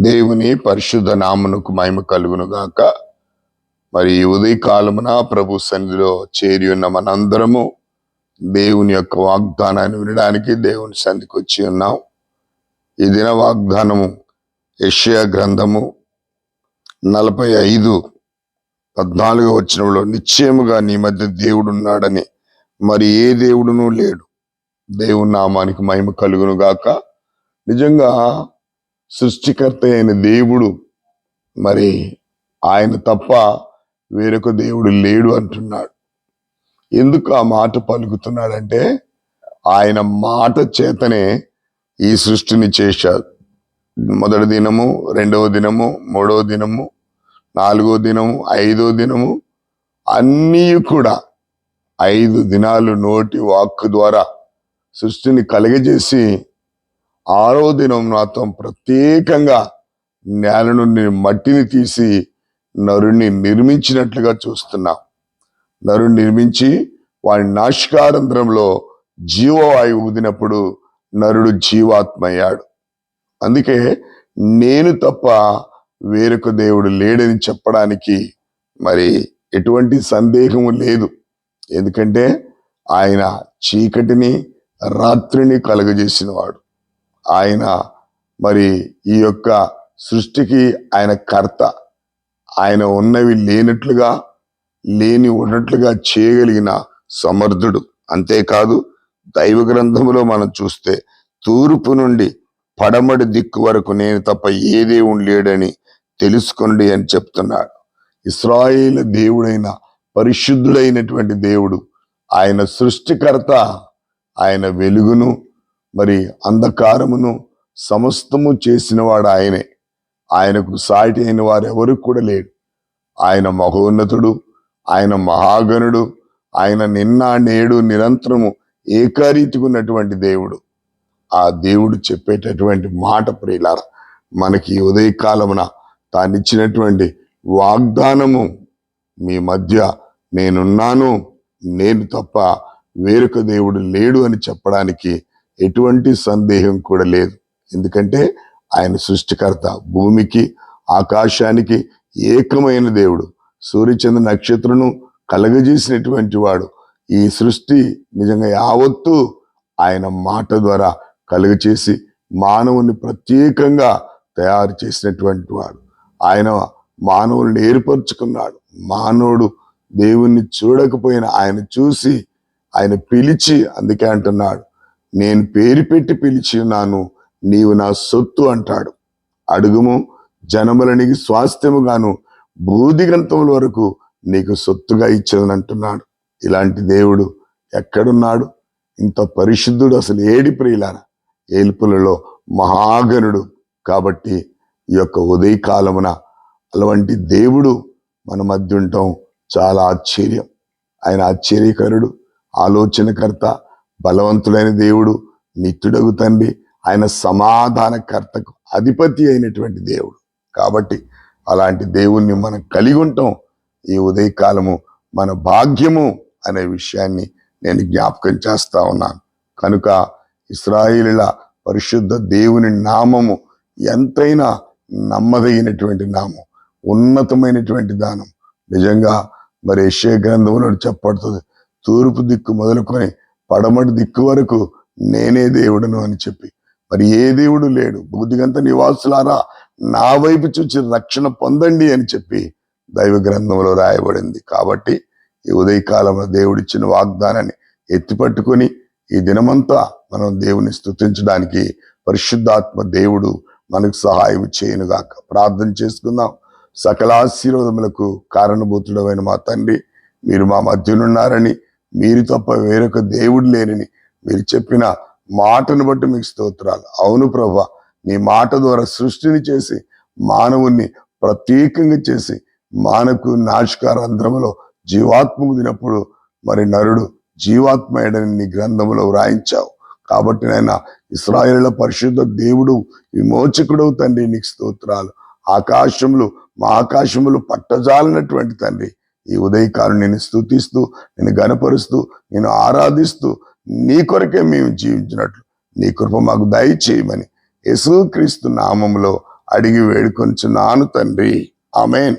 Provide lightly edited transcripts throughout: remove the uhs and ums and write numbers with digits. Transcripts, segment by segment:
దేవుని పరిశుద్ధ నామమునకు మహిమ కలుగును గాక. మరి ఈ ఉదయ కాలమున ప్రభు సన్నిధిలో చేరి ఉన్న మనందరము దేవుని యొక్క వాగ్దానాన్ని వినడానికి దేవుని సన్నిధికి వచ్చి ఉన్నాం. ఈ దిన వాగ్దానము యెషయా గ్రంథము 45:14 వచనంలో, నిశ్చయముగా నీ మధ్య దేవుడున్నాడని మరి ఏ దేవుడునూ లేడు. దేవుని నామానికి మహిమ కలుగును గాక. నిజంగా సృష్టికర్త అయిన దేవుడు, మరి ఆయన తప్ప వేరొక దేవుడు లేడు అంటున్నాడు. ఎందుకు ఆ మాట పలుకుతున్నాడంటే, ఆయన మాట చేతనే ఈ సృష్టిని చేశాడు. మొదటి దినము, రెండవ దినము, మూడవ దినము, నాలుగో దినము, ఐదో దినము, అన్నీ కూడా 5 దినాలు నోటి వాక్కు ద్వారా సృష్టిని కలగజేసి 6వ దినం మాత్రం ప్రత్యేకంగా నేల నుండి మట్టిని తీసి నరుణ్ణి నిర్మించినట్లుగా చూస్తున్నాం. నరుణ్ణి నిర్మించి వాడి నాసికారంధ్రంలో జీవవాయువు ఊదినప్పుడు నరుడు జీవాత్మ అయ్యాడు. అందుకే నేను తప్ప వేరొక దేవుడు లేడని చెప్పడానికి మరి ఎటువంటి సందేహము లేదు. ఎందుకంటే ఆయన చీకటిని రాత్రిని కలుగజేసిన వాడు. ఆయన మరి ఈ యొక్క సృష్టికి ఆయన కర్త. ఆయన ఉన్నవి లేనట్లుగా, లేని ఉన్నట్లుగా చేయగలిగిన సమర్థుడు. అంతేకాదు, దైవ గ్రంథములో మనం చూస్తే తూర్పు నుండి పడమటి దిక్కు వరకు నేను తప్ప ఏ దేవుడు లేడని తెలుసుకొండి అని చెప్తున్నాడు. ఇశ్రాయేలు దేవుడైన పరిశుద్ధుడైనటువంటి దేవుడు, ఆయన సృష్టికర్త. ఆయన వెలుగును మరి అంధకారమును సమస్తము చేసినవాడు ఆయనే. ఆయనకు సాటి అయిన వారు ఎవరు కూడా లేడు. ఆయన మహోన్నతుడు, ఆయన మహాగణుడు, ఆయన నిన్న నేడు నిరంతరము ఏకరీతిగా ఉన్నటువంటి దేవుడు. ఆ దేవుడు చెప్పేటటువంటి మాట ప్రియులారా, మనకి ఉదయకాలమున తానిచ్చినటువంటి వాగ్దానము, మీ మధ్య నేనున్నాను, నేను తప్ప వేరొక దేవుడు లేడు అని చెప్పడానికి ఎటువంటి సందేహం కూడా లేదు. ఎందుకంటే ఆయన సృష్టికర్త. భూమికి ఆకాశానికి ఏకమైన దేవుడు. సూర్యచంద్ర నక్షత్రను కలగజేసినటువంటి వాడు. ఈ సృష్టి నిజంగా యావత్తు ఆయన మాట ద్వారా కలుగచేసి మానవుని ప్రత్యేకంగా తయారు చేసినటువంటి వాడు. ఆయన మానవుల్ని ఏర్పరచుకున్నాడు. మానవుడు దేవుణ్ణి చూడకపోయినా ఆయన చూసి ఆయన పిలిచి, అందుకే అంటున్నాడు, నేను పేరు పెట్టి పిలిచి ఉన్నాను, నీవు నా సొత్తు అంటాడు. అడుగుము, జనములనికి స్వాస్థ్యముగాను భూదిగంతముల వరకు నీకు సొత్తుగా ఇచ్చేదని అంటున్నాడు. ఇలాంటి దేవుడు ఎక్కడున్నాడు? ఇంత పరిశుద్ధుడు అసలు ఏడి ప్రియులారా? ఏల్పులలో మహాగణుడు. కాబట్టి ఈ యొక్క ఉదయకాలమున అలాంటి దేవుడు మన మధ్య ఉండటం చాలా ఆశ్చర్యం. ఆయన ఆశ్చర్యకరుడు, ఆలోచనకర్త, బలవంతుడైన దేవుడు, నిత్యుడగు తండ్రి, ఆయన సమాధానకర్తకు అధిపతి అయినటువంటి దేవుడు. కాబట్టి అలాంటి దేవుణ్ణి మనం కలిగి ఉంటాం. ఈ ఉదయకాలము మన భాగ్యము అనే విషయాన్ని నేను జ్ఞాపకం చేస్తా ఉన్నాను. కనుక ఇశ్రాయేలుల పరిశుద్ధ దేవుని నామము ఎంతైనా నమ్మదగినటువంటి నామం, ఉన్నతమైనటువంటి దానం. నిజంగా మరి యెషయా గ్రంథంలో చెప్పబడుతుంది, తూర్పు దిక్కు మొదలుకొని పడమటి దిక్కు వరకు నేనే దేవుడును అని చెప్పి. మరి ఏ దేవుడు లేడు. భూదిగంత నివాసులారా, నా వైపు చూచి రక్షణ పొందండి అని చెప్పి దైవ గ్రంథంలో రాయబడింది. కాబట్టి ఈ ఉదయకాలంలో దేవుడిచ్చిన వాగ్దానాన్ని ఎత్తిపట్టుకొని ఈ దినమంతా మనం దేవుని స్తుతించడానికి పరిశుద్ధాత్మ దేవుడు మనకు సహాయం చేయనుగాక. ప్రార్థన చేసుకుందాం. సకల ఆశీర్వాదములకు కారణభూతుడమైన మా తండ్రి, మీరు మా మధ్యనున్నారని, మీరు తప్ప వేరొక దేవుడు లేనని మీరు చెప్పిన మాటను బట్టి మీకు స్తోత్రాలు. అవును ప్రభువా, నీ మాట ద్వారా సృష్టిని చేసి మానవుణ్ణి ప్రత్యేకంగా చేసి మానకు నాసికారంధ్రములో జీవాత్మకు దినప్పుడు మరి నరుడు జీవాత్మయుడని నీ గ్రంథములో వ్రాయించావు. కాబట్టి నాయన, ఇశ్రాయేలుల పరిశుద్ధ దేవుడు, విమోచకుడు తండ్రి, నీకు స్తోత్రాలు. ఆకాశములు మా ఆకాశములు పట్టజాలనటువంటి తండ్రి, ఈ ఉదయకాలం నేను స్తుతిస్తూ, నేను గణపరుస్తూ, నేను ఆరాధిస్తూ నీ కొరకే మేము జీవించినట్లు నీ కృప మాకు దయచేయమని యేసుక్రీస్తు నామములో అడిగి వేడుకొంచున్నాను తండ్రి, ఆమేన్.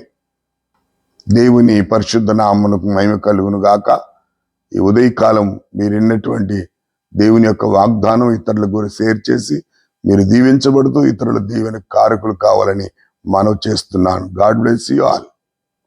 దేవుని పరిశుద్ధ నామమునకు మహిమ కలుగును గాక. ఈ ఉదయకాలం మీరు విన్నటువంటి దేవుని యొక్క వాగ్దానం ఇతరులకు కూడా షేర్ చేసి మీరు దీవించబడుతూ ఇతరుల దీవెన కారకులు కావాలని మనవి చేస్తున్నాను. God bless you all.